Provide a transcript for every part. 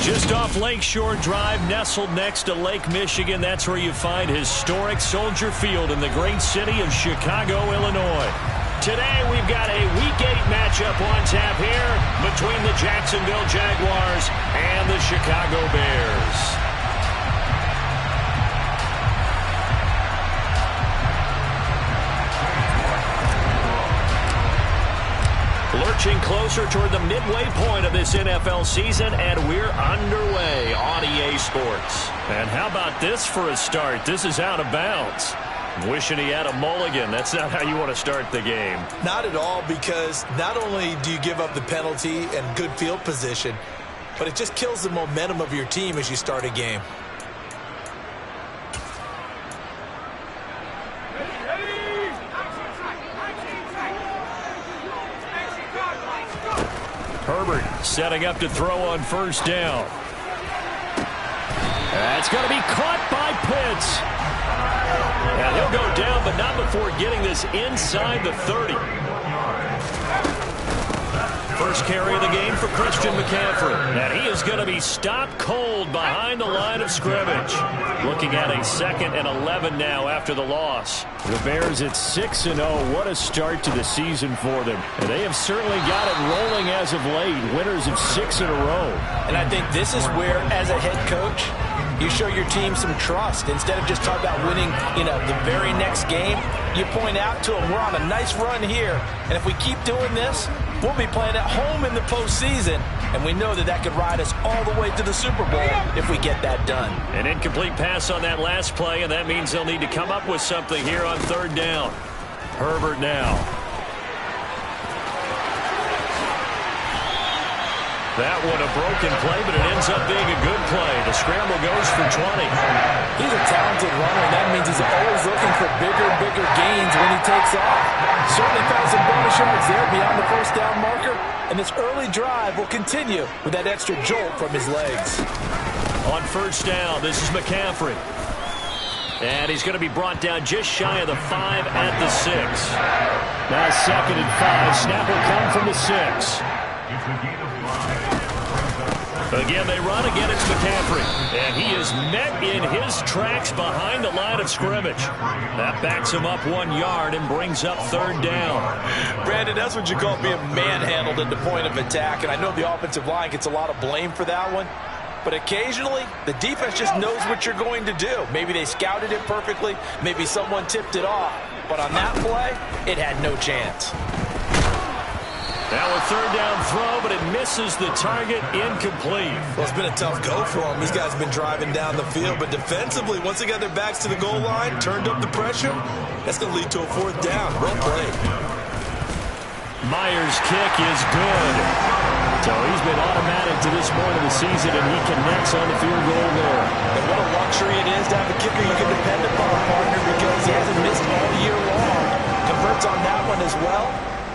Just off Lakeshore Drive, nestled next to Lake Michigan. That's where you find historic Soldier Field in the great city of Chicago, Illinois. Today, we've got a Week 8 matchup on tap here between the Jacksonville Jaguars and the Chicago Bears. Lurching closer toward the midway point of this NFL season, and we're underway on EA Sports. And how about this for a start? This is out of bounds. Wishing he had a mulligan. That's not how you want to start the game. Not at all, because not only do you give up the penalty and good field position, but it just kills the momentum of your team as you start a game. Herbert setting up to throw on first down. That's going to be caught by Pitts. And he'll go down, but not before getting this inside the 30. First carry of the game for Christian McCaffrey. And he is going to be stopped cold behind the line of scrimmage. Looking at a 2nd and 11 now after the loss. The Bears at 6-0. What a start to the season for them. And they have certainly got it rolling as of late. Winners of 6 in a row. And I think this is where, as a head coach, you show your team some trust. Instead of just talking about winning, the very next game, you point out to them, we're on a nice run here. And if we keep doing this, we'll be playing at home in the postseason. And we know that that could ride us all the way to the Super Bowl if we get that done. An incomplete pass on that last play, and that means they'll need to come up with something here on 3rd down. Herbert now. That one a broken play, but it ends up being a good play. The scramble goes for 20. He's a talented runner, and that means he's always looking for bigger gains when he takes off. Certainly found some bonus yards there beyond the first down marker, and this early drive will continue with that extra jolt from his legs. On first down, this is McCaffrey. And he's going to be brought down just shy of the 5 at the 6. Now 2nd and 5. Snap will come from the 6. Again, they run. Again, it's McCaffrey. And he is met in his tracks behind the line of scrimmage. That backs him up 1 yard and brings up 3rd down. Brandon, that's what you call being manhandled at the point of attack. And I know the offensive line gets a lot of blame for that one. But occasionally, the defense just knows what you're going to do. Maybe they scouted it perfectly. Maybe someone tipped it off. But on that play, it had no chance. Now a 3rd down throw, but it misses the target, incomplete. Well, it's been a tough go for them. These guys have been driving down the field, but defensively, once they got their backs to the goal line, turned up the pressure, that's going to lead to a 4th down. Well played. Myers' kick is good. So he's been automatic to this point of the season, and he connects on the field goal there. And what a luxury it is to have a kicker you can depend upon, partner, because he hasn't missed all year long. Converts on that one as well.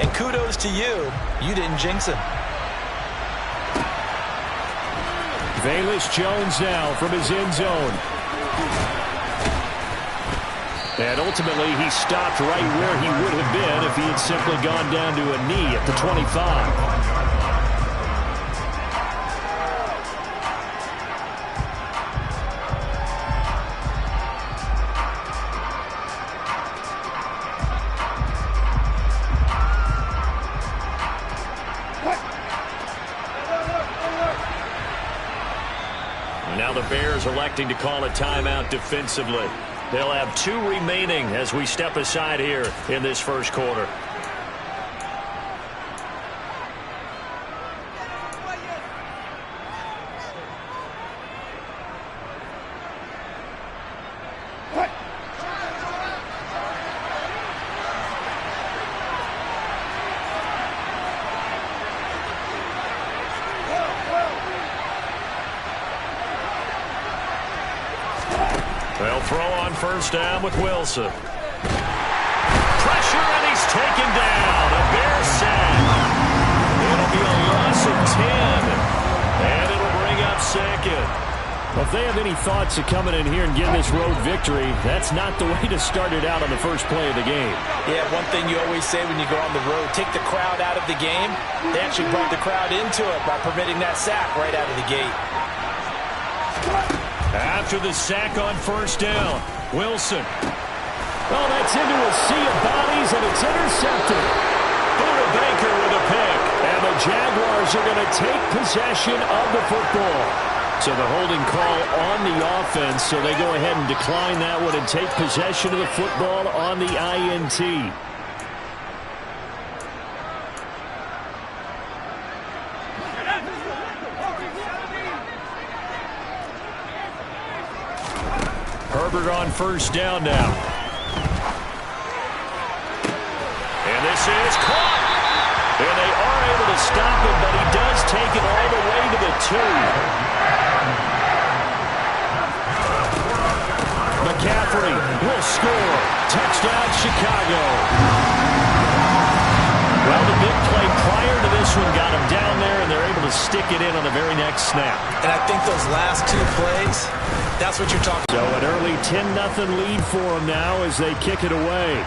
And kudos to you. You didn't jinx him. Velus Jones now from his end zone. And ultimately, he stopped right where he would have been if he had simply gone down to a knee at the 25. Now the Bears electing to call a timeout defensively. They'll have 2 remaining as we step aside here in this first quarter. They'll throw on first down with Wilson. Pressure, and he's taken down. A Bear sack. It'll be a loss of 10. And it'll bring up 2nd. A they have any thoughts of coming in here and getting this road victory, that's not the way to start it out on the first play of the game. Yeah, one thing you always say when you go on the road, take the crowd out of the game. They actually brought the crowd into it by permitting that sack right out of the gate. After the sack on first down, Wilson. Oh, that's into a sea of bodies, and it's intercepted. Buda Baker with a pick. And the Jaguars are going to take possession of the football. So the holding call on the offense, so they go ahead and decline that one and take possession of the football on the INT. Herbert on first down now. And this is caught. And they are able to stop him, but he does take it all the way to the 2. McCaffrey will score. Touchdown, Chicago. Well, the big play prior to this one got him down there, and they're able to stick it in on the very next snap. And I think those last 2 plays, that's what you're talking about. So an early 10-0 lead for them now as they kick it away.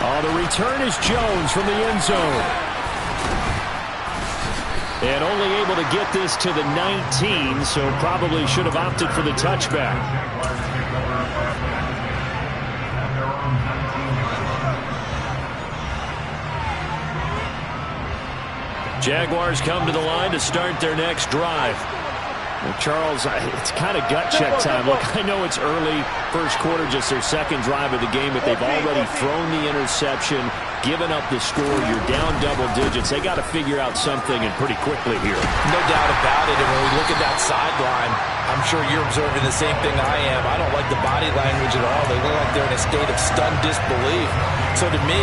Oh, the return is Jones from the end zone. And only able to get this to the 19, so probably should have opted for the touchback. Jaguars come to the line to start their next drive. Well, Charles, it's kind of gut check time. Look, I know it's early, first quarter, just their second drive of the game, but they've already thrown the interception, given up the score. You're down double digits. They got to figure out something, and pretty quickly here. No doubt about it. And when we look at that sideline, I'm sure you're observing the same thing I am. I don't like the body language at all. They look like they're in a state of stunned disbelief. So to me,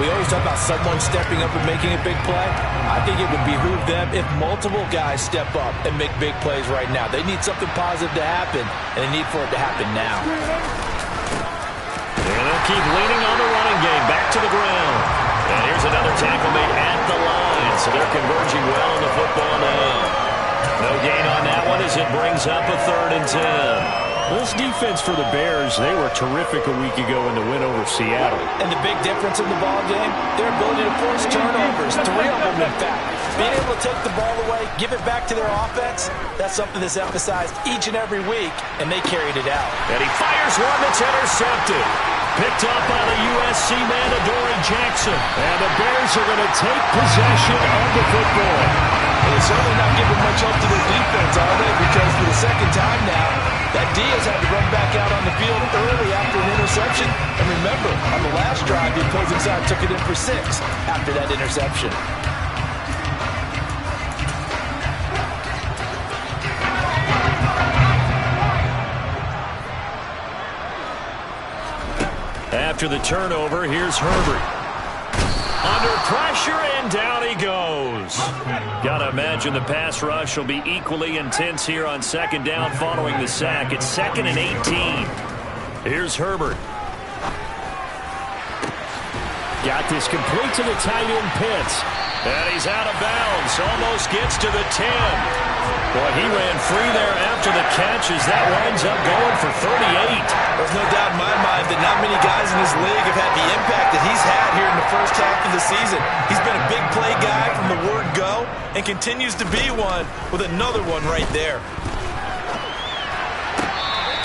we always talk about someone stepping up and making a big play. I think it would behoove them if multiple guys step up and make big plays right now. They need something positive to happen, and they need for it to happen now. And they'll keep leaning on the running game. Back to the ground. And here's another tackle made at the line. So they're converging well on the football now. No gain on that one as it brings up a 3rd and 10. This defense for the Bears, they were terrific a week ago in the win over Seattle. And the big difference in the ball game, their ability to force turnovers, 3 of them in fact. Being able to take the ball away, give it back to their offense, that's something that's emphasized each and every week, and they carried it out. And he fires one that's intercepted. Picked up by the USC man, Adoree Jackson. And the Bears are going to take possession of the football. They're certainly not giving much hope to their defense, are they? Because for the second time now, that Diaz had to run back out on the field early after an interception. And remember, on the last drive, the opposing side took it in for 6 after that interception. After the turnover, here's Herbert. Under pressure, and down he goes. Gotta imagine the pass rush will be equally intense here on second down following the sack. It's 2nd and 18. Here's Herbert. Got this complete to the tight end Pitts. And he's out of bounds. Almost gets to the 10. Boy, he ran free there after the catch as that winds up going for 38. There's no doubt in my mind that not many guys in this league have had the impact that he's had here in the first half of the season. He's been a big play guy from the word go and continues to be one with another one right there.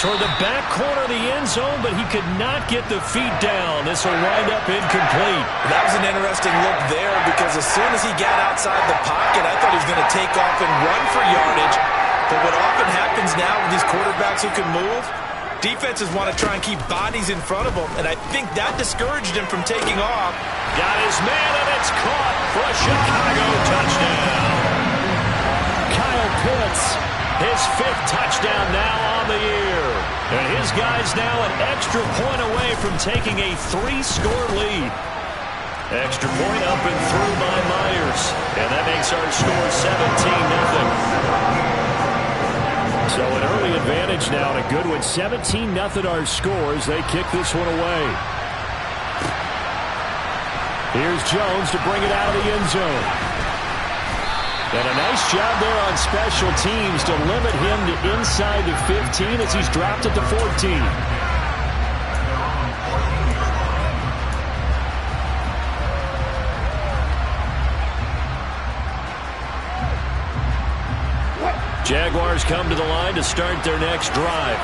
Toward the back corner of the end zone, but he could not get the feet down. This will wind up incomplete. That was an interesting look there because as soon as he got outside the pocket, I thought he was going to take off and run for yardage. But what often happens now with these quarterbacks who can move, defenses want to try and keep bodies in front of them, and I think that discouraged him from taking off. Got his man, and it's caught for a Chicago touchdown. Kyle Pitts, his 5th touchdown now on the year. And his guy's now an extra point away from taking a 3-score lead. Extra point up and through by Myers. And that makes our score 17-0. So an early advantage now, and a good one. 17-0 our score as they kick this one away. Here's Jones to bring it out of the end zone. And a nice job there on special teams to limit him to inside the 15 as he's dropped at the 14. Jaguars come to the line to start their next drive.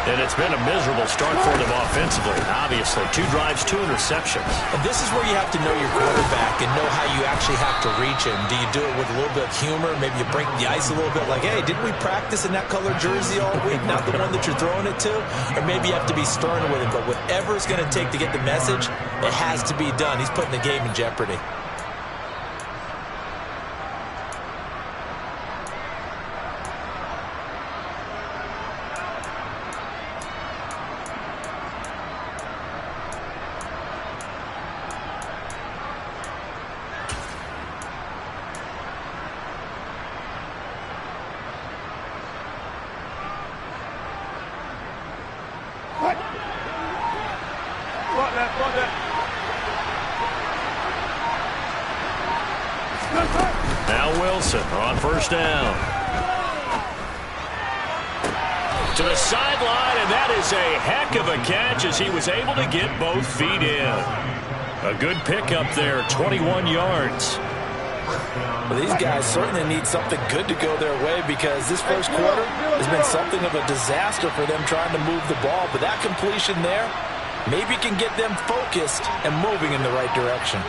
And it's been a miserable start for them offensively. Obviously, 2 drives, 2 interceptions. And this is where you have to know your quarterback and know how you actually have to reach him. Do you do it with a little bit of humor? Maybe you break the ice a little bit like, hey, didn't we practice in that color jersey all week? Not the one that you're throwing it to? Or maybe you have to be stern with him. But whatever it's going to take to get the message, it has to be done. He's putting the game in jeopardy. Now Wilson on first down. To the sideline, and that is a heck of a catch as he was able to get both feet in. A good pickup there, 21 yards. Well, these guys certainly need something good to go their way because this first quarter has been something of a disaster for them trying to move the ball. But that completion there maybe can get them focused and moving in the right direction.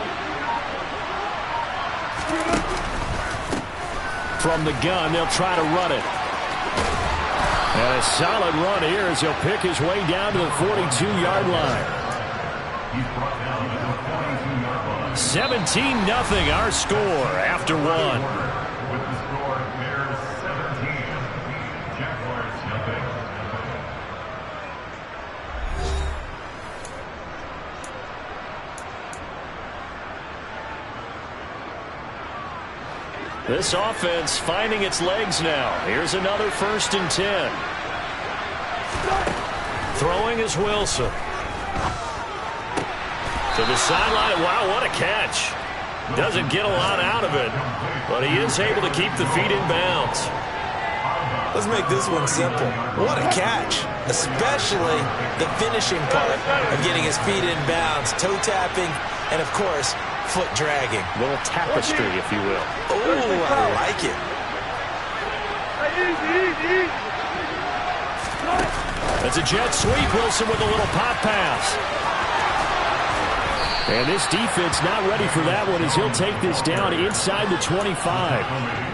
From the gun, they'll try to run it. And a solid run here as he'll pick his way down to the 42-yard line. 17-0 our score after 1. With the score, Bears 17, Jaguars nothing. This offense finding its legs now. Here's another 1st and 10. Throwing is Wilson. To the sideline. Wow, what a catch. Doesn't get a lot out of it, but he is able to keep the feet in bounds. Let's make this one simple. What a catch, especially the finishing part of getting his feet in bounds, toe tapping, and of course, foot dragging. A little tapestry, if you will. Oh, I like it. That's a jet sweep. Wilson with a little pop pass. And this defense not ready for that one as he'll take this down inside the 25.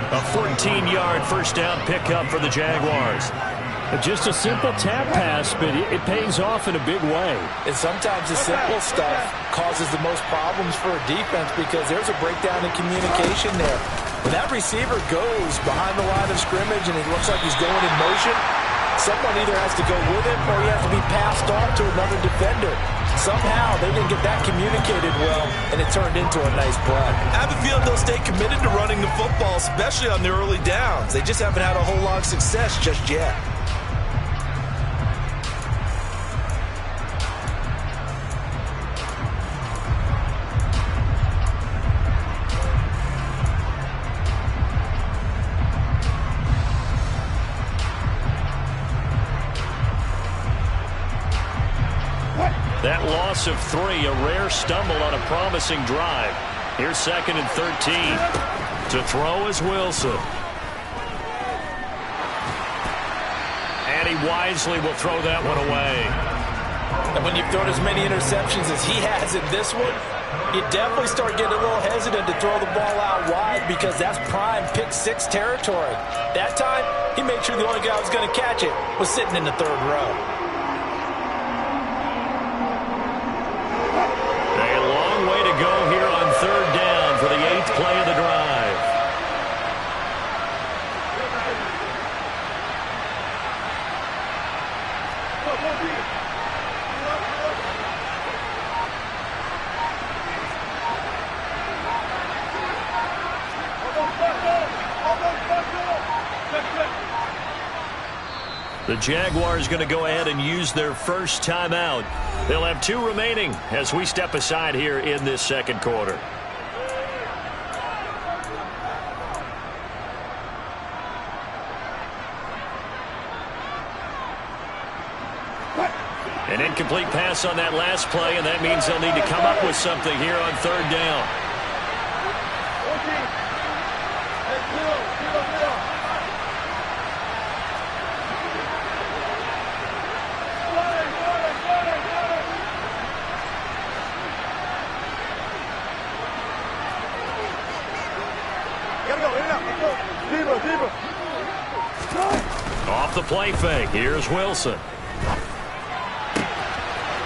A 14-yard first down pickup for the Jaguars. Just a simple tap pass, but it pays off in a big way. And sometimes the simple stuff causes the most problems for a defense because there's a breakdown in communication there. When that receiver goes behind the line of scrimmage and it looks like he's going in motion, someone either has to go with him or he has to be passed off to another defender. Somehow they didn't get that communicated well, and it turned into a nice play. I have a feeling they'll stay committed to running the football, especially on the early downs. They just haven't had a whole lot of success just yet. That loss of 3, a rare stumble on a promising drive. Here's 2nd and 13. To throw is Wilson. And he wisely will throw that one away. And when you've thrown as many interceptions as he has in this one, you definitely start getting a little hesitant to throw the ball out wide because that's prime pick 6 territory. That time, he made sure the only guy who was going to catch it was sitting in the 3rd row. Go here on 3rd down for the 8th play of the drive. The Jaguars going to go ahead and use their first timeout. They'll have 2 remaining as we step aside here in this 2nd quarter. An incomplete pass on that last play, and that means they'll need to come up with something here on third down. Off the play fake, here's Wilson.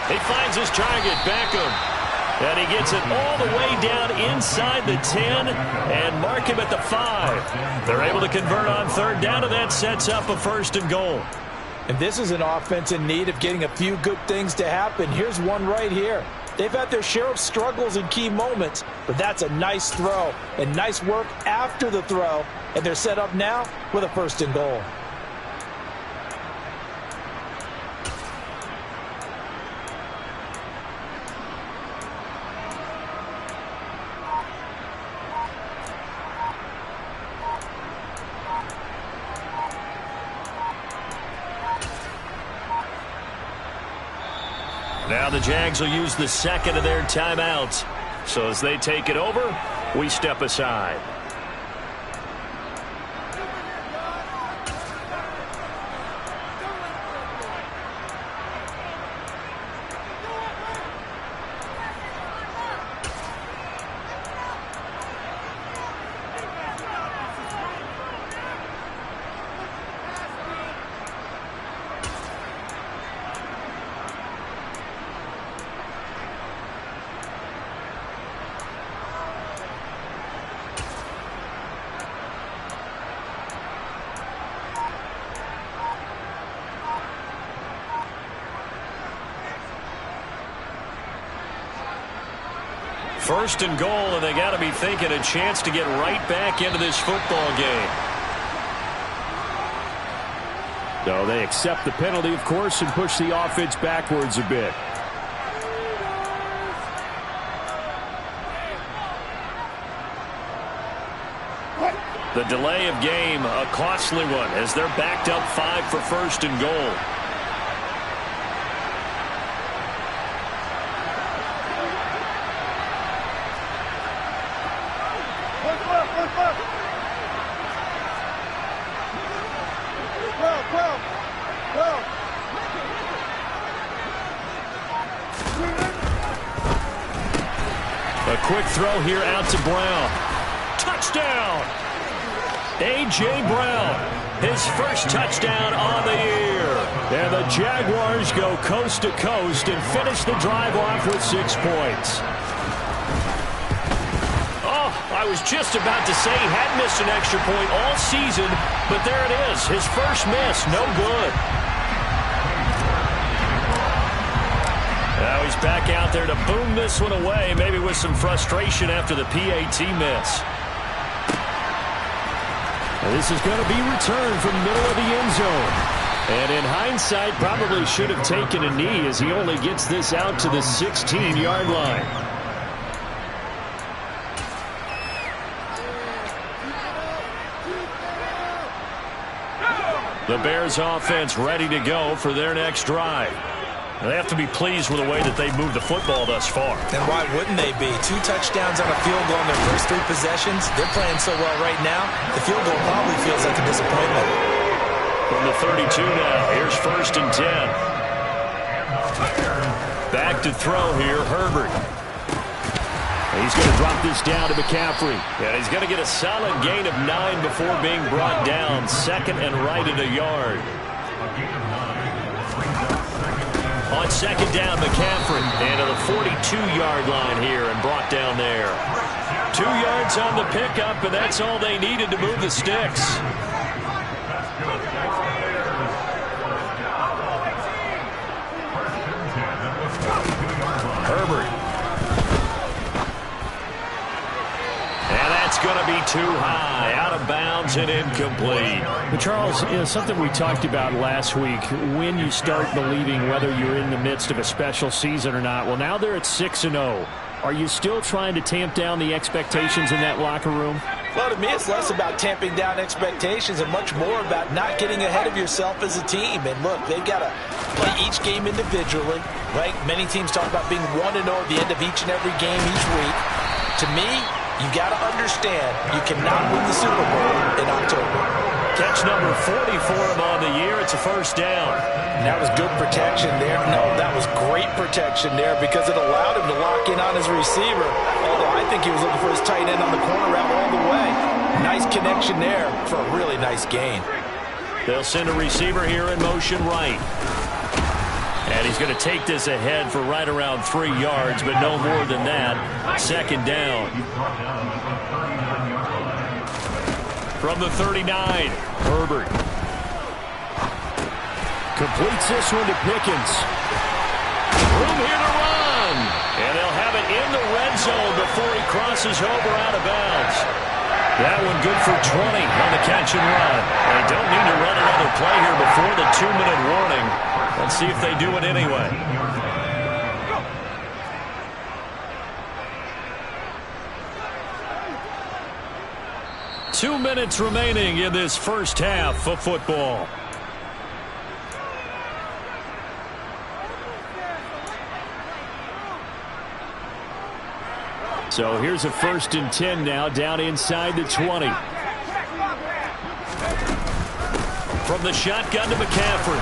He finds his target, Beckham. And he gets it all the way down inside the 10 and mark him at the 5. They're able to convert on third down, and that sets up a 1st and goal. And this is an offense in need of getting a few good things to happen. Here's one right here. They've had their share of struggles in key moments, but that's a nice throw and nice work after the throw. And they're set up now with a 1st and goal. Now the Jags will use the 2nd of their timeouts. So as they take it over, we step aside. First and goal, and they got to be thinking a chance to get right back into this football game. So they accept the penalty, of course, and push the offense backwards a bit. The delay of game, a costly one, as they're backed up 5 for 1st and goal. A quick throw here out to Brown. Touchdown! A.J. Brown, his first touchdown on the year. And the Jaguars go coast to coast and finish the drive off with 6 points. Oh, I was just about to say he had missed an extra point all season, but there it is, his first miss, no good. Now he's back out there to boom this one away, maybe with some frustration after the PAT miss. And this is going to be returned from the middle of the end zone. And in hindsight, probably should have taken a knee as he only gets this out to the 16-yard line. The Bears offense ready to go for their next drive. They have to be pleased with the way that they've moved the football thus far. And why wouldn't they be? 2 touchdowns on a field goal in their first 3 possessions. They're playing so well right now, the field goal probably feels like a disappointment. From the 32 now, here's 1st and 10. Back to throw here, Herbert. He's going to drop this down to McCaffrey. And he's going to get a solid gain of 9 before being brought down. 2nd and right at a yard. On 2nd down, McCaffrey into the 42-yard line here and brought down there. 2 yards on the pickup, and that's all they needed to move the sticks. Herbert. And that's going to be too high, out of bounds and incomplete. But Charles, something we talked about last week, when you start believing whether you're in the midst of a special season or not. Well, now they're at 6-0. Are you still trying to tamp down the expectations in that locker room? Well, to me, it's less about tamping down expectations and much more about not getting ahead of yourself as a team. And look, they've got to play each game individually, right? Many teams talk about being 1-0 at the end of each and every game each week. To me, you got to understand you cannot win the Super Bowl in October. Catch number 40 for him on the year. It's a first down. And that was good protection there. No, that was great protection there because it allowed him to lock in on his receiver. Although I think he was looking for his tight end on the corner route all the way. Nice connection there for a really nice gain. They'll send a receiver here in motion right. And he's going to take this ahead for right around 3 yards, but no more than that. Second down. From the 39, Herbert. Completes this one to Pickens. Room here to run. And they'll have it in the red zone before he crosses over out of bounds. That one good for 20 on the catch and run. They don't need to run another play here before the 2-minute warning. Let's see if they do it anyway. Two minutes remaining in this first half of football. So here's a 1st and 10 now, down inside the 20. From the shotgun to McCaffrey.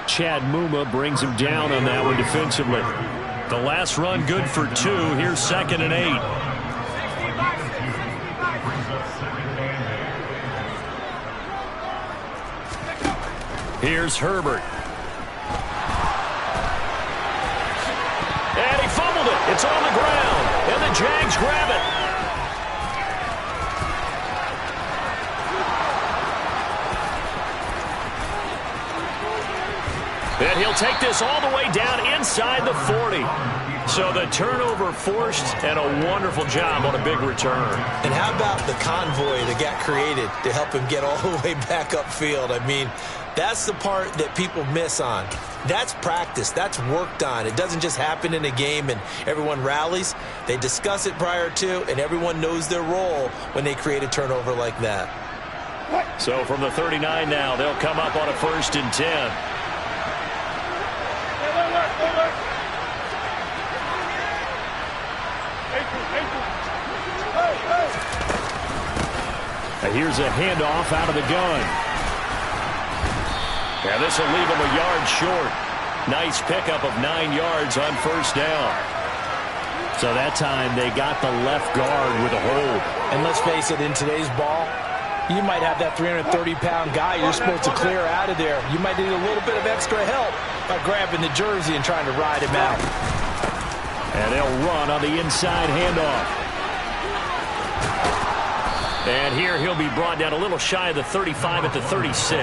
Chad Muma brings him down on that one defensively. The last run good for 2. Here's 2nd and 8. Here's Herbert. And he fumbled it. It's on the ground. And the Jags grab it. And he'll take this all the way down inside the 40. So the turnover forced and a wonderful job on a big return. And how about the convoy that got created to help him get all the way back upfield? I mean, that's the part that people miss on. That's practice. That's worked on. It doesn't just happen in a game and everyone rallies. They discuss it prior to, and everyone knows their role when they create a turnover like that. So from the 39 now, they'll come up on a 1st and 10. Here's a handoff out of the gun. And this will leave him a yard short. Nice pickup of 9 yards on 1st down. So that time they got the left guard with a hold. And let's face it, in today's ball, you might have that 330-pound guy you're supposed to clear out of there. You might need a little bit of extra help by grabbing the jersey and trying to ride him out. And they'll run on the inside handoff. And here he'll be brought down a little shy of the 35 at the 36.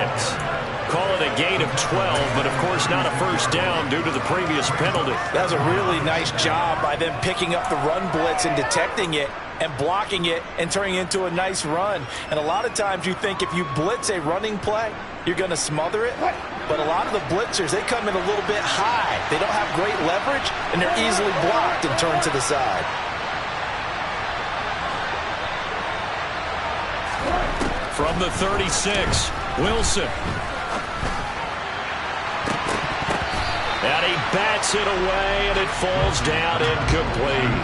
Call it a gain of 12, but of course not a 1st down due to the previous penalty. That was a really nice job by them picking up the run blitz and detecting it and blocking it and turning it into a nice run. And a lot of times you think if you blitz a running play, you're going to smother it. But a lot of the blitzers, they come in a little bit high. They don't have great leverage, and they're easily blocked and turned to the side. From the 36, Wilson. And he bats it away, and it falls down incomplete.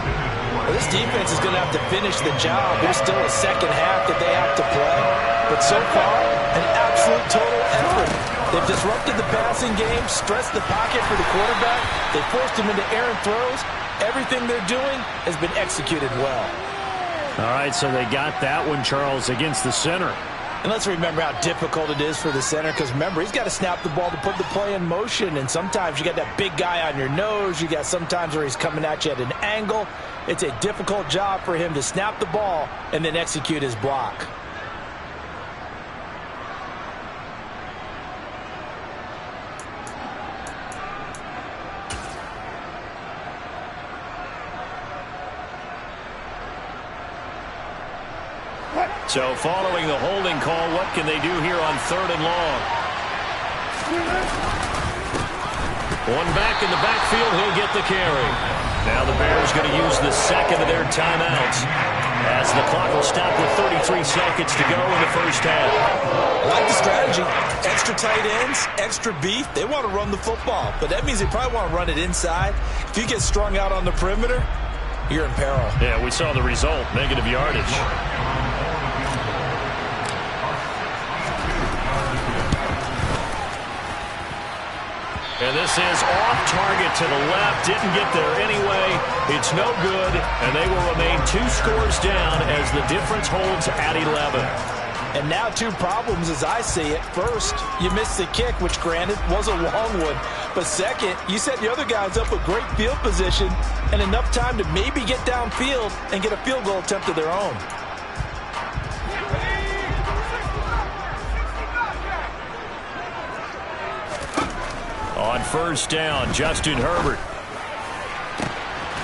Well, this defense is going to have to finish the job. There's still a second half that they have to play. But so far, an absolute total effort. They've disrupted the passing game, stressed the pocket for the quarterback. They forced him into errant throws. Everything they're doing has been executed well. All right, so they got that one, Charles, against the center. And let's remember how difficult it is for the center, because remember, he's got to snap the ball to put the play in motion, and sometimes you got that big guy on your nose. You got sometimes where he's coming at you at an angle. It's a difficult job for him to snap the ball and then execute his block. So following the holding call, what can they do here on 3rd and long? One back in the backfield, he'll get the carry. Now the Bears going to use the second of their timeouts as the clock will stop with 33 seconds to go in the first half. I like the strategy. Extra tight ends, extra beef. They want to run the football, but that means they probably want to run it inside. If you get strung out on the perimeter, you're in peril. Yeah, we saw the result, negative yardage. And this is off target to the left. Didn't get there anyway. It's no good, and they will remain 2 scores down as the difference holds at 11. And now 2 problems as I see it. First, you missed the kick, which granted was a long one. But second, you set the other guys up with great field position and enough time to maybe get downfield and get a field goal attempt of their own. On first down, Justin Herbert.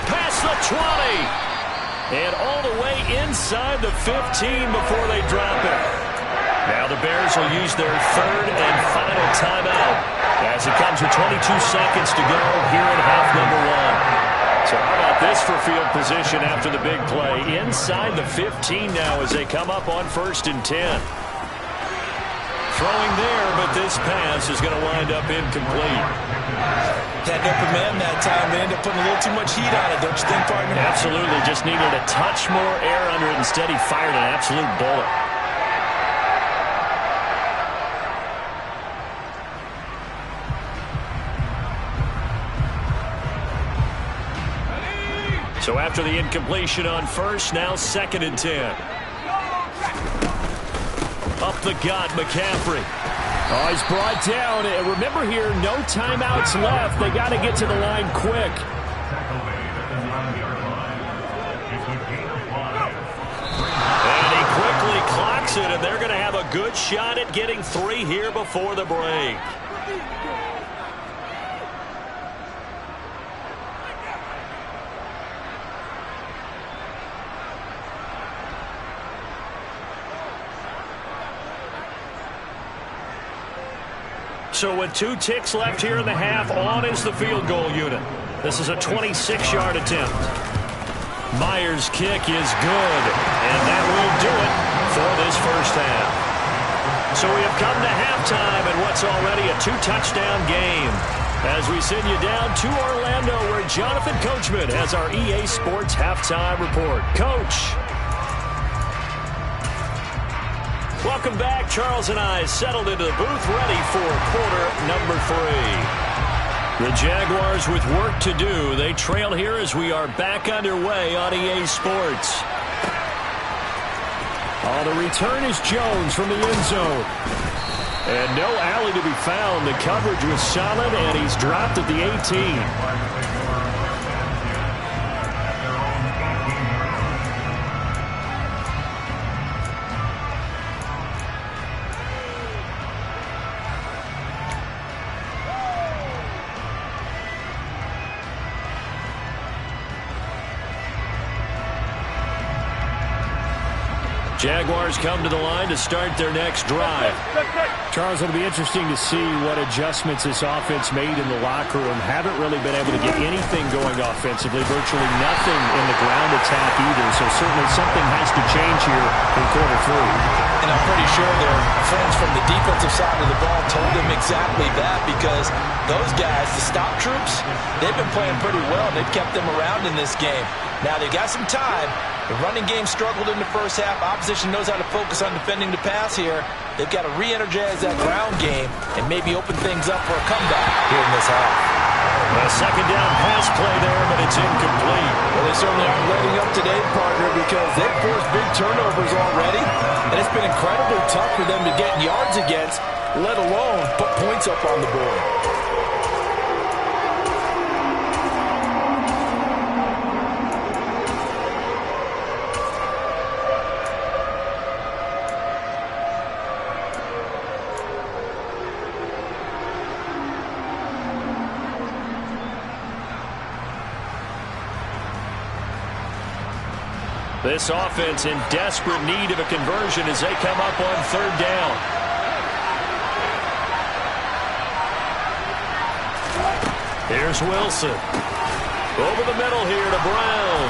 Past the 20. And all the way inside the 15 before they drop it. Now the Bears will use their third and final timeout as it comes with 22 seconds to go here in half number 1. So how about this for field position after the big play? Inside the 15 now as they come up on first and 10. Throwing there, but this pass is going to wind up incomplete. Had an open man that time. They ended up putting a little too much heat on it, don't you think, partner? Absolutely. Just needed a touch more air under it. Instead, he fired an absolute bullet. So after the incompletion on first, now second and 10. Up the gut, McCaffrey. Oh, he's brought down. And remember here, no timeouts left. They got to get to the line quick. And he quickly clocks it, and they're going to have a good shot at getting 3 here before the break. So with 2 ticks left here in the half, on is the field goal unit. This is a 26-yard attempt. Myers' kick is good, and that will do it for this first half. So we have come to halftime in what's already a 2-touchdown game. As we send you down to Orlando, where Jonathan Coachman has our EA Sports halftime report. Coach. Welcome back. Charles and I settled into the booth, ready for quarter number 3. The Jaguars with work to do. They trail here as we are back underway on EA Sports. Oh, the return is Jones from the end zone. And no alley to be found. The coverage was solid, and he's dropped at the 18. Jaguars come to the line to start their next drive. Charles, it'll be interesting to see what adjustments this offense made in the locker room. Haven't really been able to get anything going offensively, virtually nothing in the ground attack either. So certainly something has to change here in quarter 3. And I'm pretty sure their friends from the defensive side of the ball told them exactly that, because those guys, the stop troops, they've been playing pretty well. They've kept them around in this game. Now they've got some time. The running game struggled in the first half. Opposition knows how to focus on defending the pass here. They've got to re-energize that ground game and maybe open things up for a comeback here in this half. A second down pass play there, but it's incomplete. Well, they certainly aren't letting up today, partner, because they've forced big turnovers already, and it's been incredibly tough for them to get yards against, let alone put points up on the board. This offense in desperate need of a conversion as they come up on third down. Here's Wilson. Over the middle here to Brown.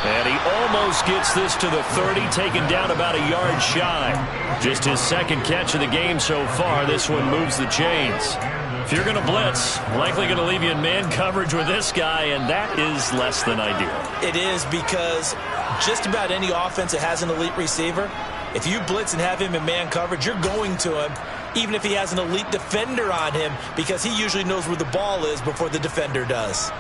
And he almost gets this to the 30, taken down about a yard shy. Just his second catch of the game so far. This one moves the chains. If you're going to blitz, likely going to leave you in man coverage with this guy, and that is less than ideal. It is, because just about any offense that has an elite receiver, if you blitz and have him in man coverage, you're going to him, even if he has an elite defender on him, because he usually knows where the ball is before the defender does.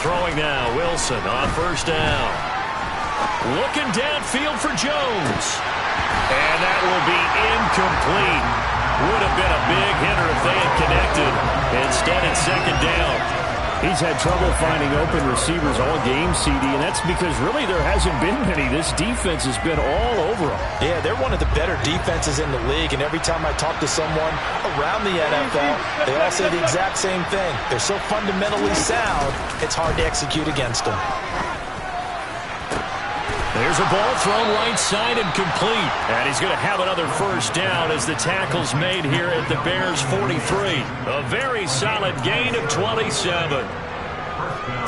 Throwing now, Wilson on first down. Looking downfield for Jones. And that will be incomplete. Would have been a big hitter if they had connected. Instead, it's second down. He's had trouble finding open receivers all game, CD, and that's because really there hasn't been many. This defense has been all over them. Yeah, they're one of the better defenses in the league, and every time I talk to someone around the NFL, they all say the exact same thing. They're so fundamentally sound, it's hard to execute against them. There's a ball thrown right side and complete. And he's going to have another first down as the tackle's made here at the Bears' 43. A very solid gain of 27.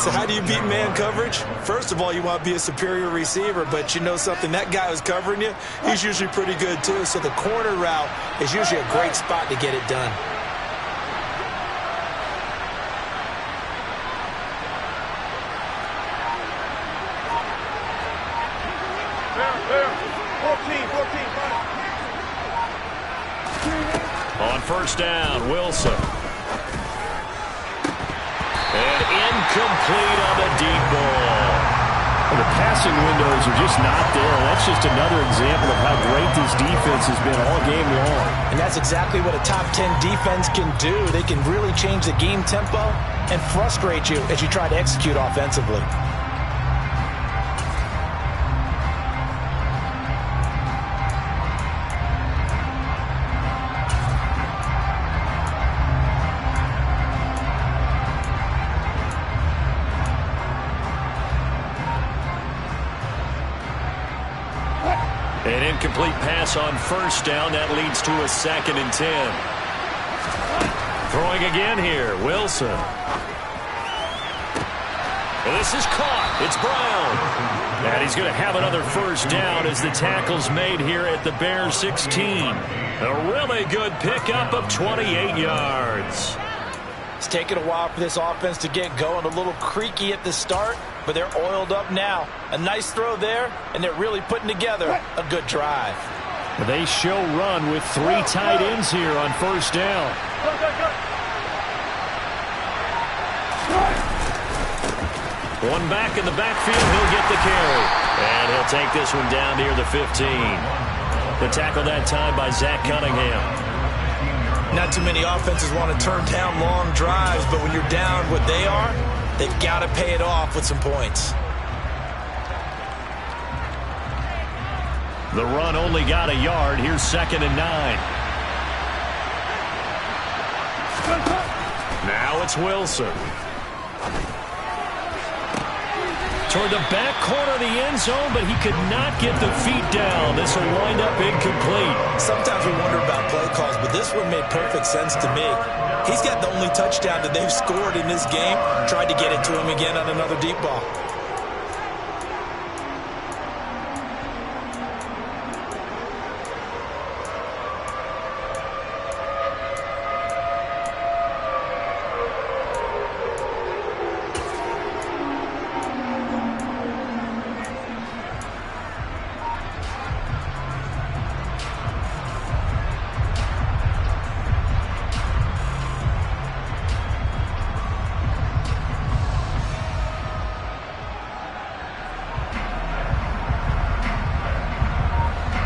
So how do you beat man coverage? First of all, you want to be a superior receiver, but you know something, that guy who's covering you, he's usually pretty good too. So the corner route is usually a great spot to get it done. On first down, Wilson. And incomplete on the deep ball. Well, the passing windows are just not there. That's just another example of how great this defense has been all game long. And that's exactly what a top 10 defense can do. They can really change the game tempo and frustrate you as you try to execute offensively. An incomplete pass on first down. That leads to a 2nd and 10. Throwing again here, Wilson. And this is caught. It's Brown. And he's going to have another first down as the tackle's made here at the Bears' 16. A really good pickup of 28 yards. It's taken a while for this offense to get going. A little creaky at the start, but they're oiled up now. A nice throw there, and they're really putting together a good drive. They show run with 3 tight ends here on first down. One back in the backfield, he'll get the carry. And he'll take this one down near the 15. The tackle that time by Zach Cunningham. Not too many offenses want to turn down long drives, but when you're down what they are, they've got to pay it off with some points. The run only got a yard. Here's 2nd and 9. Now it's Wilson. Toward the back corner of the end zone, but he could not get the feet down. This will wind up incomplete. Sometimes we wonder about play calls, but this one made perfect sense to me. He's got the only touchdown that they've scored in this game. Tried to get it to him again on another deep ball.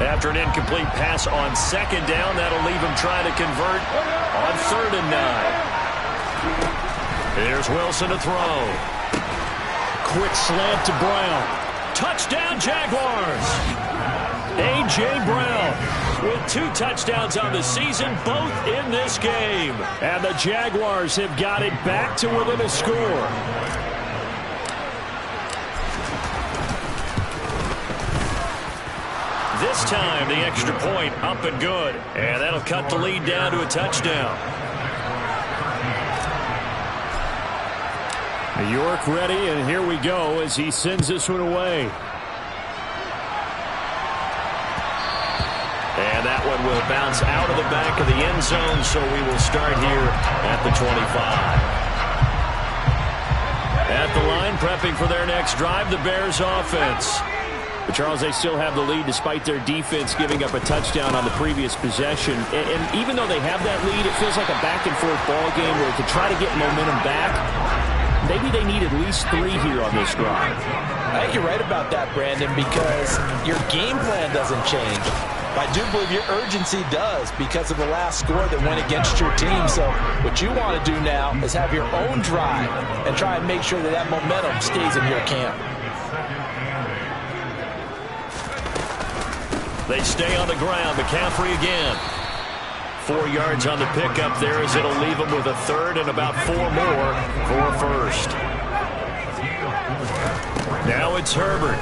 After an incomplete pass on 2nd down, that'll leave him trying to convert on 3rd and 9. Here's Wilson to throw. Quick slant to Brown. Touchdown, Jaguars! A.J. Brown with 2 touchdowns on the season, both in this game. And the Jaguars have got it back to within a score. this time, the extra point up and good. And that'll cut the lead down to a touchdown. York ready, and here we go as he sends this one away. And that one will bounce out of the back of the end zone, so we will start here at the 25. At the line, prepping for their next drive, the Bears offense. But Charles, they still have the lead despite their defense giving up a touchdown on the previous possession. And even though they have that lead, it feels like a back-and-forth ball game where to try to get momentum back, maybe they need at least 3 here on this drive. I think you're right about that, Brandon, because your game plan doesn't change. I do believe your urgency does because of the last score that went against your team. So what you want to do now is have your own drive and try and make sure that that momentum stays in your camp. They stay on the ground. McCaffrey again. 4 yards on the pickup there as it'll leave them with a third and about 4 more for a first. Now it's Herbert.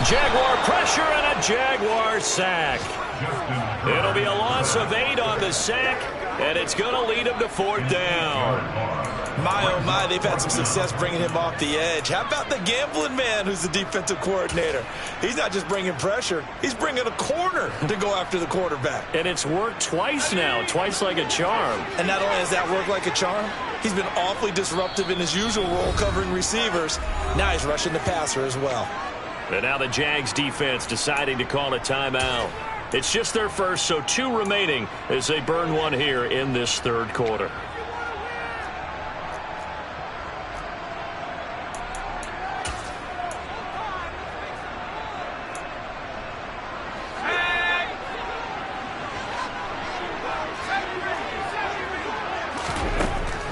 Jaguar pressure and a Jaguar sack. It'll be a loss of 8 on the sack, and it's going to lead them to 4th down. My, oh my, they've had some success bringing him off the edge. How about the gambling man who's the defensive coordinator? He's not just bringing pressure. He's bringing a corner to go after the quarterback. And it's worked twice now, twice like a charm. And not only has that worked like a charm, he's been awfully disruptive in his usual role covering receivers. Now he's rushing the passer as well. And now the Jags defense deciding to call a timeout. It's just their first, so 2 remaining as they burn one here in this 3rd quarter.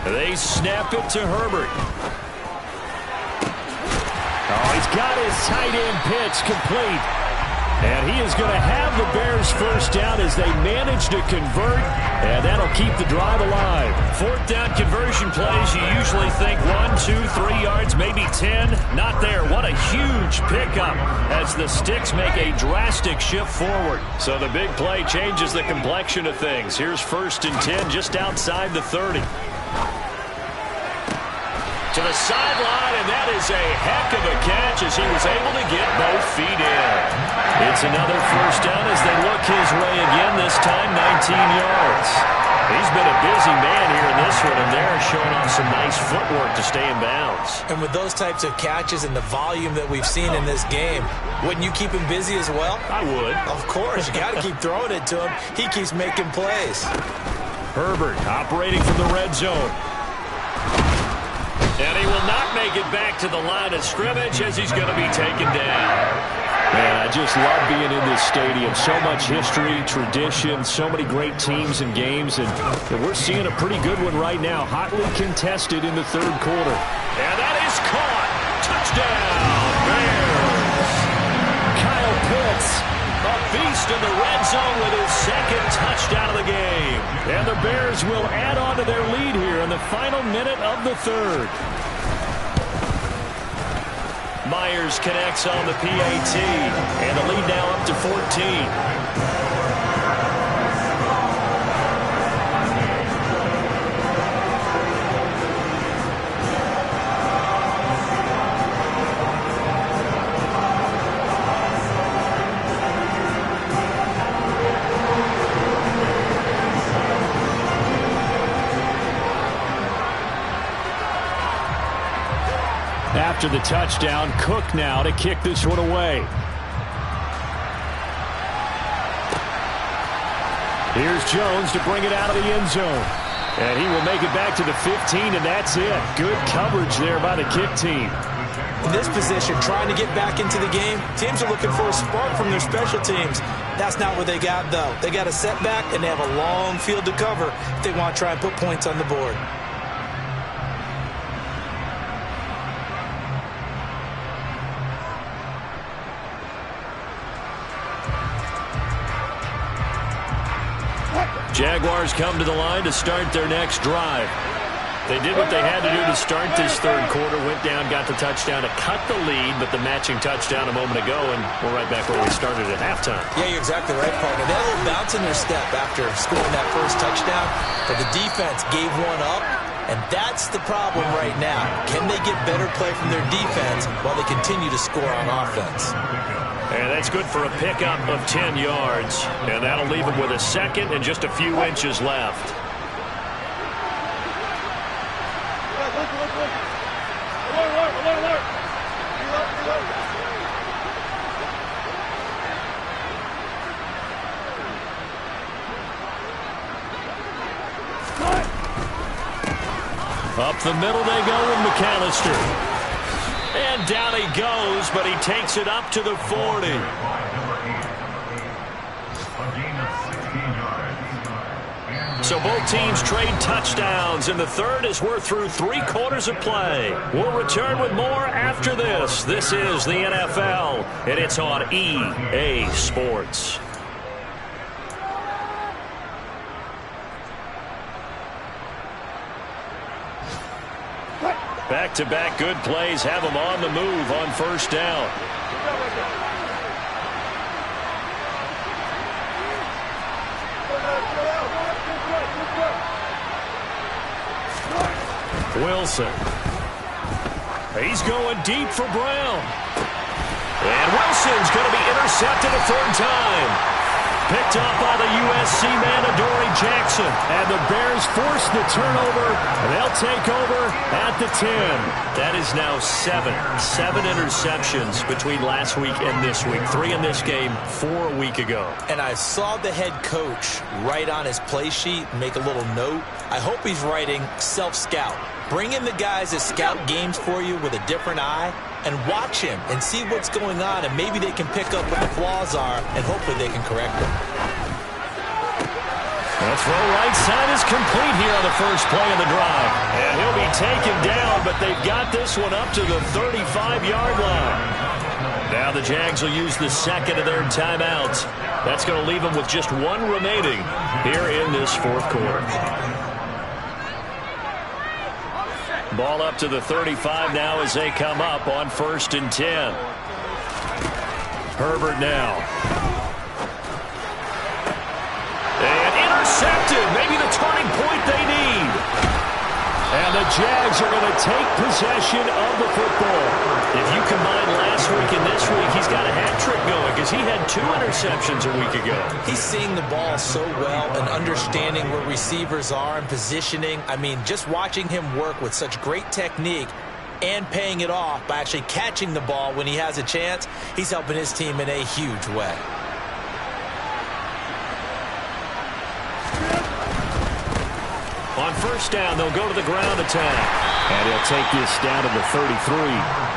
They snap it to Herbert. Oh, he's got his tight end pitch complete. And he is going to have the Bears first down as they manage to convert. And that'll keep the drive alive. 4th down conversion plays, you usually think 1, 2, 3 yards, maybe 10. Not there. What a huge pickup as the Sticks make a drastic shift forward. So the big play changes the complexion of things. Here's 1st and 10 just outside the 30. To the sideline, and that is a heck of a catch as he was able to get both feet in. It's another first down as they look his way again, this time 19 yards. He's been a busy man here in this one, and they're showing off some nice footwork to stay in bounds. And with those types of catches and the volume that we've seen in this game, wouldn't you keep him busy as well? I would. Of course. You got to keep throwing it to him. He keeps making plays. Herbert operating from the red zone. And he will not make it back to the line of scrimmage as he's going to be taken down. Man, I just love being in this stadium. So much history, tradition, so many great teams and games. And we're seeing a pretty good one right now. Hotly contested in the 3rd quarter. And that is caught. Touchdown, Bears. Kyle Pitts. A beast in the red zone with his 2nd touchdown of the game. And the Bears will add on to their lead here in the final minute of the 3rd. Myers connects on the PAT, and the lead now up to 14. After the touchdown, Cook now to kick this one away. Here's Jones to bring it out of the end zone. And he will make it back to the 15, and that's it. Good coverage there by the kick team. In this position, trying to get back into the game, teams are looking for a spark from their special teams. That's not what they got, though. They got a setback, and they have a long field to cover if they want to try and put points on the board. Jaguars come to the line to start their next drive. They did what they had to do to start this third quarter, went down, got the touchdown to cut the lead, but the matching touchdown a moment ago, and we're right back where we started at halftime. Yeah, you're exactly right, partner. They had a little bounce in their step after scoring that first touchdown, but the defense gave one up, and that's the problem right now. Can they get better play from their defense while they continue to score on offense? And that's good for a pickup of 10 yards, and that'll leave them with a second and just a few inches left. Up the middle they go with McAllister. And down he goes, but he takes it up to the 40. So both teams trade touchdowns, and the third as we're through 3 quarters of play. We'll return with more after this. This is the NFL, and it's on EA Sports. Back-to-back good plays have them on the move on first down. Wilson. He's going deep for Brown. And Wilson's going to be intercepted a third time. Picked up by the USC man, Adoree Jackson. And the Bears force the turnover, and they'll take over at the 10. That is now 7 interceptions between last week and this week. 3 in this game, 4 a week ago. And I saw the head coach write on his play sheet, make a little note. I hope he's writing self-scout. Bring in the guys that scout games for you with a different eye and watch him and see what's going on, and maybe they can pick up what the flaws are, and hopefully they can correct them. The throw right side is complete here on the first play of the drive. And he'll be taken down, but they've got this one up to the 35-yard line. Now the Jags will use the second of their timeouts. That's going to leave them with just 1 remaining here in this fourth quarter. Ball up to the 35 now as they come up on 1st and 10. Herbert now. And intercepted. Maybe the turning point they need. And the Jags are going to take possession of the football. If you combine last week and this week, he's got a hat trick going because he had 2 interceptions a week ago. He's seeing the ball so well and understanding where receivers are and positioning. I mean, just watching him work with such great technique and paying it off by actually catching the ball when he has a chance, he's helping his team in a huge way. On first down, they'll go to the ground attack. And he'll take this down to the 33.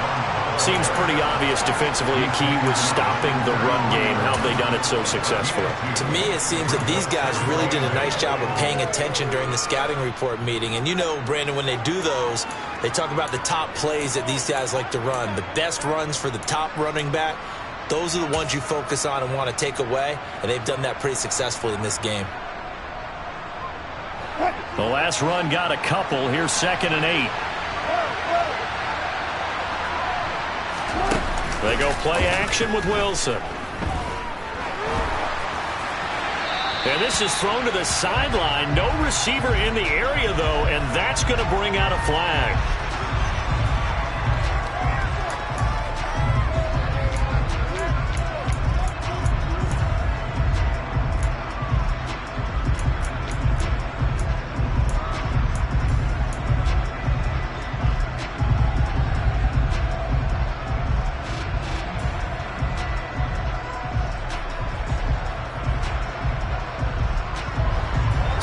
Seems pretty obvious defensively a key was stopping the run game. How have they done it so successfully? To me, it seems that these guys really did a nice job of paying attention during the scouting report meeting. And you know, Brandon, when they do those, they talk about the top plays that these guys like to run. The best runs for the top running back, those are the ones you focus on and want to take away. And they've done that pretty successfully in this game. The last run got a couple. Here's 2nd and 8. They go play action with Wilson. And this is thrown to the sideline. No receiver in the area, though, and that's going to bring out a flag.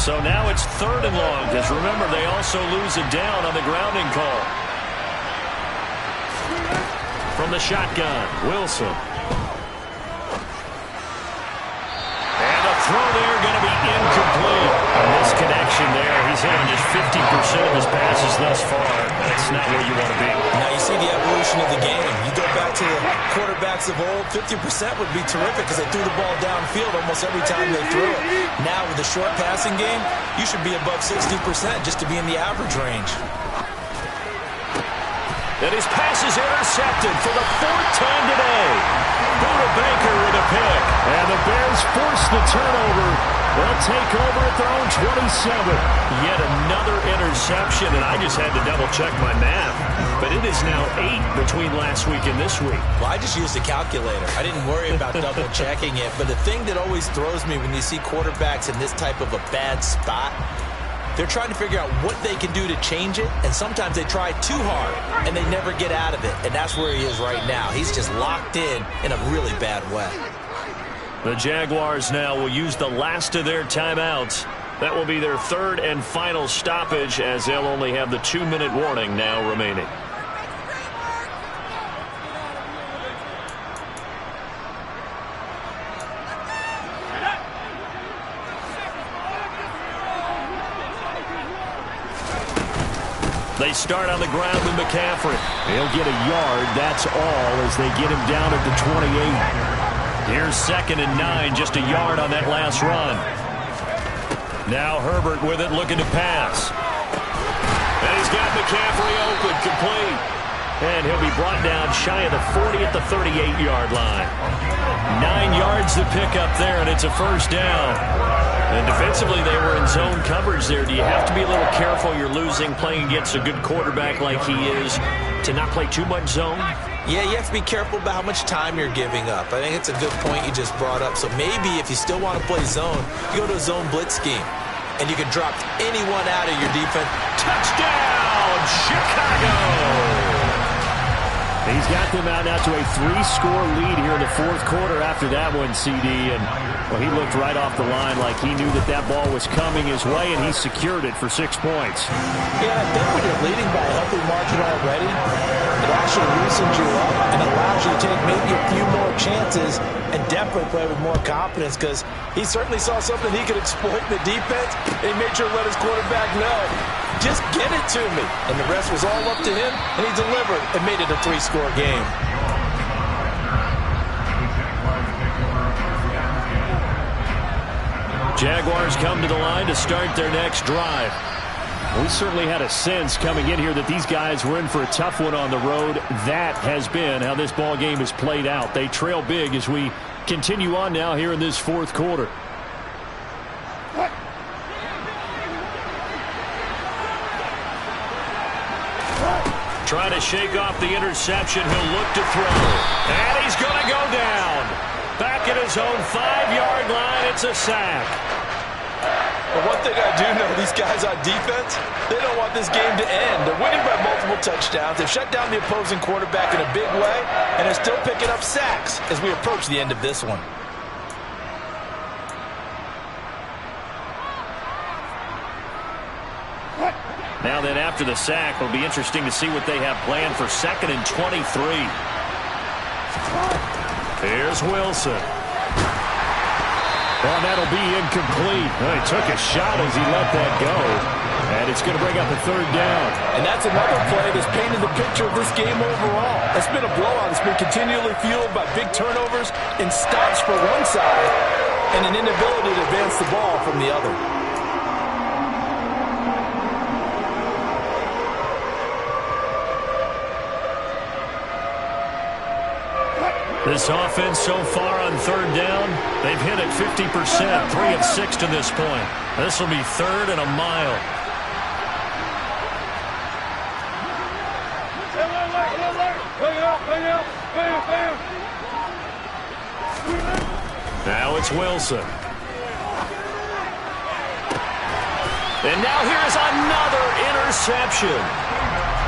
So now it's 3rd and long, because remember, they also lose it down on the grounding call. From the shotgun, Wilson. And a throw there going to be incomplete. A misconnection there. He's hit on just 50% of his passes thus far. That's not where you want to be. Now you see the evolution of the game. You go back to the quarterbacks of old, 50% would be terrific because they threw the ball downfield almost every time they threw it. Now with the short passing game, you should be above 60% just to be in the average range. And his pass is intercepted for the 4th time today. Buda Baker with a pick. And the Bears force the turnover. They'll take over at their own 27. Yet another interception, and I just had to double-check my math. But it is now 8 between last week and this week. Well, I just used a calculator. I didn't worry about double-checking it. But the thing that always throws me when you see quarterbacks in this type of a bad spot, they're trying to figure out what they can do to change it, and sometimes they try too hard, and they never get out of it. And that's where he is right now. He's just locked in a really bad way. The Jaguars now will use the last of their timeouts. That will be their 3rd and final stoppage, as they'll only have the 2-minute warning now remaining. They start on the ground with McCaffrey. He'll get a yard, that's all, as they get him down at the 28. Here's 2nd and 9, just a yard on that last run. Now Herbert with it, looking to pass. And he's got McCaffrey open, complete. And he'll be brought down shy of the 40 at the 38-yard line. 9 yards to pick up there, and it's a 1st down. And defensively, they were in zone coverage there. Do you have to be a little careful? You're losing, playing against a good quarterback like he is, to not play too much zone? Yeah, you have to be careful about how much time you're giving up. I think it's a good point you just brought up. So maybe if you still want to play zone, you go to a zone blitz scheme, and you can drop anyone out of your defense. Touchdown, Chicago! He's got them out now to a 3-score lead here in the 4th quarter after that one, CD. And, well, he looked right off the line like he knew that ball was coming his way, and he secured it for 6 points. Yeah, I think when you're leading by a healthy margin already, it actually loosens you up and allows you to take maybe a few more chances and definitely play with more confidence, because he certainly saw something he could exploit in the defense. He made sure to let his quarterback know, just get it to me. And the rest was all up to him, and he delivered and made it a 3-score game. Jaguars come to the line to start their next drive. We certainly had a sense coming in here that these guys were in for a tough one on the road. That has been how this ball game has played out. They trail big as we continue on now here in this 4th quarter. Trying to shake off the interception. He'll look to throw. And he's going to go down. Back at his own 5-yard line. It's a sack. But one thing I do know, these guys on defense, they don't want this game to end. They're winning by multiple touchdowns. They've shut down the opposing quarterback in a big way, and they're still picking up sacks as we approach the end of this one. Now then, after the sack, it'll be interesting to see what they have planned for 2nd and 23. Here's Wilson. Well, that'll be incomplete. Well, he took a shot as he let that go. And it's going to bring up a 3rd down. And that's another play that's painted the picture of this game overall. It's been a blowout. It's been continually fueled by big turnovers and stops for one side and an inability to advance the ball from the other. This offense so far on 3rd down, they've hit it 50%, 3 of 6 to this point. This will be 3rd and a mile. Now it's Wilson. And now here's another interception.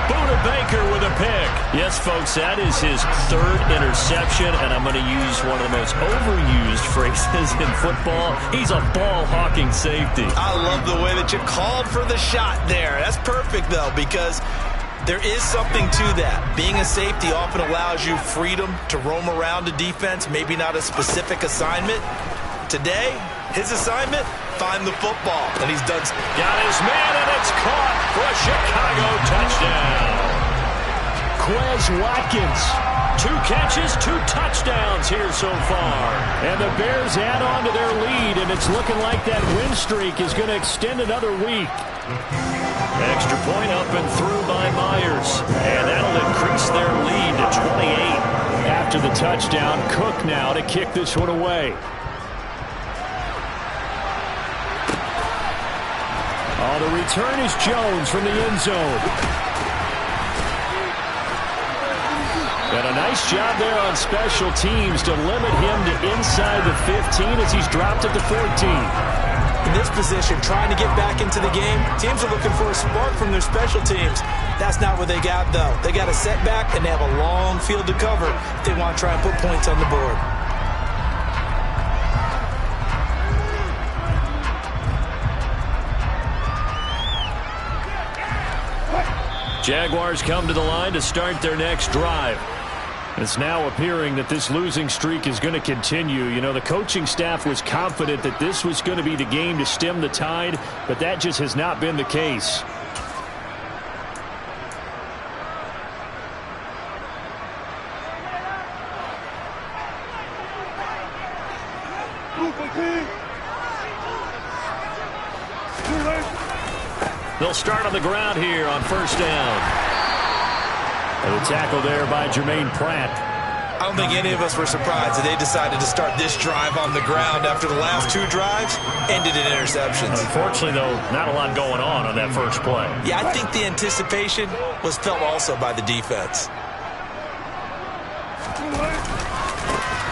Buda Baker with a pick. Yes, folks, that is his 3rd interception, and I'm going to use one of the most overused phrases in football. He's a ball-hawking safety. I love the way that you called for the shot there. That's perfect, though, because there is something to that. Being a safety often allows you freedom to roam around a defense, maybe not a specific assignment. Today, his assignment, find the football, and he's done. Got his man, and it's caught. for a Chicago touchdown. Quez Watkins. 2 catches, 2 touchdowns here so far. And the Bears add on to their lead, and it's looking like that win streak is going to extend another week. Extra point up and through by Myers. And that'll increase their lead to 28. After the touchdown, Cook now to kick this one away. Oh, the return is Jones from the end zone. And a nice job there on special teams to limit him to inside the 15 as he's dropped at the 14. In this position, trying to get back into the game, teams are looking for a spark from their special teams. That's not what they got, though. They got a setback, and they have a long field to cover if they want to try and put points on the board. Jaguars come to the line to start their next drive. It's now appearing that this losing streak is going to continue. You know, the coaching staff was confident that this was going to be the game to stem the tide, but that just has not been the case. They'll start on the ground here on first down. And the tackle there by Jermaine Pratt. I don't think any of us were surprised that they decided to start this drive on the ground after the last 2 drives ended in interceptions. Unfortunately, though, not a lot going on that first play. Yeah, I think the anticipation was felt also by the defense.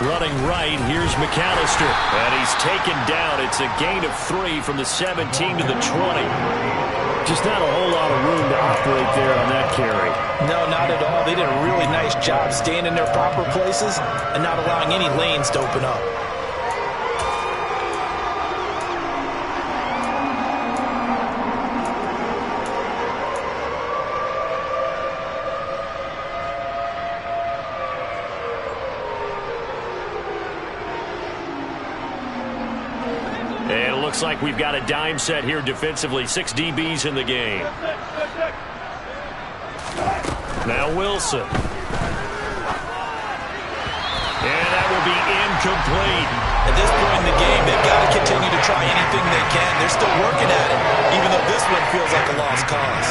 Running right, here's McAllister. And he's taken down. It's a gain of 3 from the 17 to the 20. Just not a whole lot of room to operate there on that carry. No, not at all. They did a really nice job staying in their proper places and not allowing any lanes to open up. And it looks like we've got a dime set here defensively. 6 DBs in the game. Now Wilson. And that will be incomplete. At this point in the game, they've got to continue to try anything they can. They're still working at it, even though this one feels like a lost cause.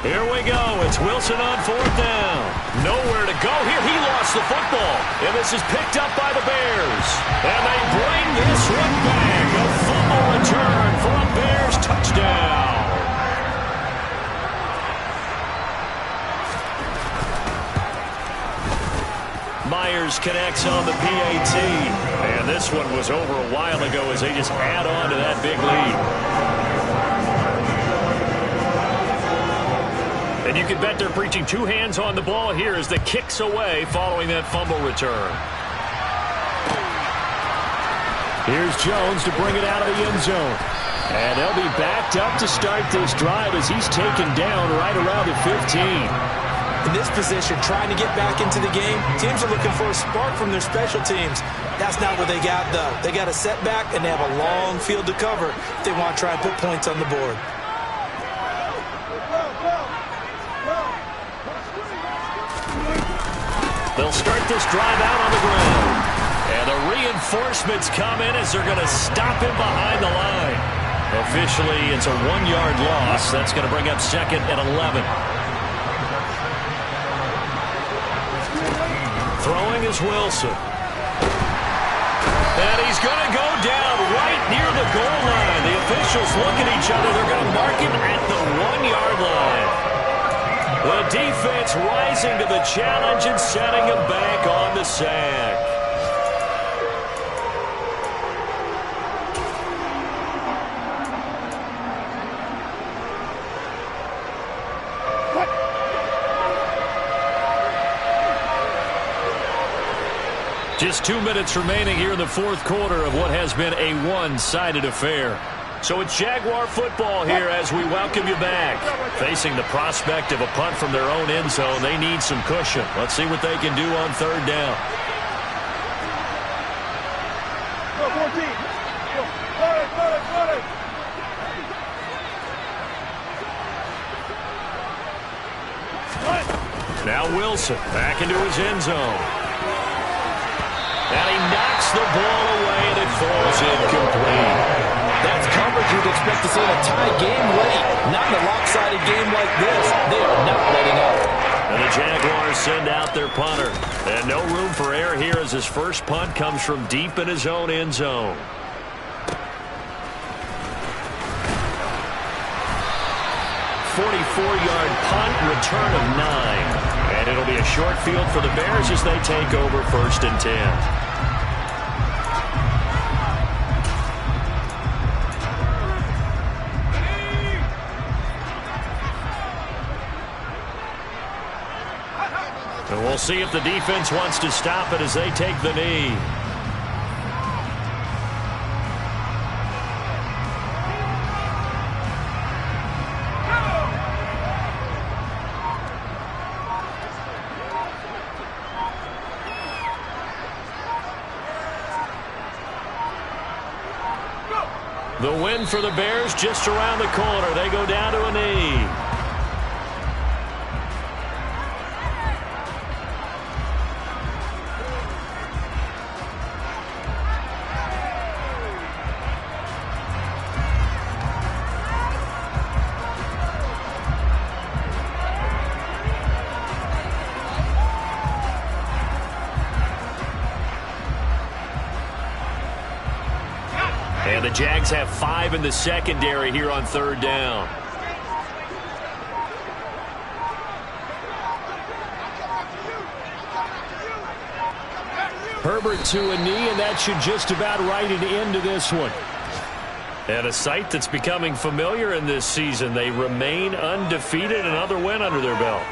Here we go. It's Wilson on 4th down. Nowhere to go here. He lost the football. And this is picked up by the Bears. And they bring this one back. A fumble return for a Bears touchdown. Myers connects on the PAT. And this one was over a while ago as they just add on to that big lead. And you can bet they're preaching 2 hands on the ball here as the kick's away following that fumble return. Here's Jones to bring it out of the end zone. And they'll be backed up to start this drive as he's taken down right around the 15. In this position, trying to get back into the game, teams are looking for a spark from their special teams. That's not what they got, though. They got a setback, and they have a long field to cover if they want to try and put points on the board. They'll start this drive out on the ground. And the reinforcements come in as they're going to stop him behind the line. Officially, it's a 1-yard loss. That's going to bring up 2nd and 11. Throwing is Wilson. And he's going to go down right near the goal line. The officials look at each other. They're going to mark him at the 1-yard line. The defense rising to the challenge and setting him back on the sack. Just 2 minutes remaining here in the 4th quarter of what has been a one-sided affair. So it's Jaguar football here as we welcome you back. Facing the prospect of a punt from their own end zone, they need some cushion. Let's see what they can do on 3rd down. Wilson back into his end zone. And he knocks the ball away, and it falls incomplete. That's coverage you'd expect to see in a tie game late. Not in a lopsided game like this. They are not letting up. And the Jaguars send out their punter. And no room for error here as his first punt comes from deep in his own end zone. .44-yard punt, return of 9. And it'll be a short field for the Bears as they take over 1st and 10. And we'll see if the defense wants to stop it as they take the knee. The win for the Bears just around the corner. They go down to a knee. And the Jags have 5 in the secondary here on 3rd down. Herbert to a knee, and that should just about write an end to this one. And a sight that's becoming familiar in this season. They remain undefeated, another win under their belt.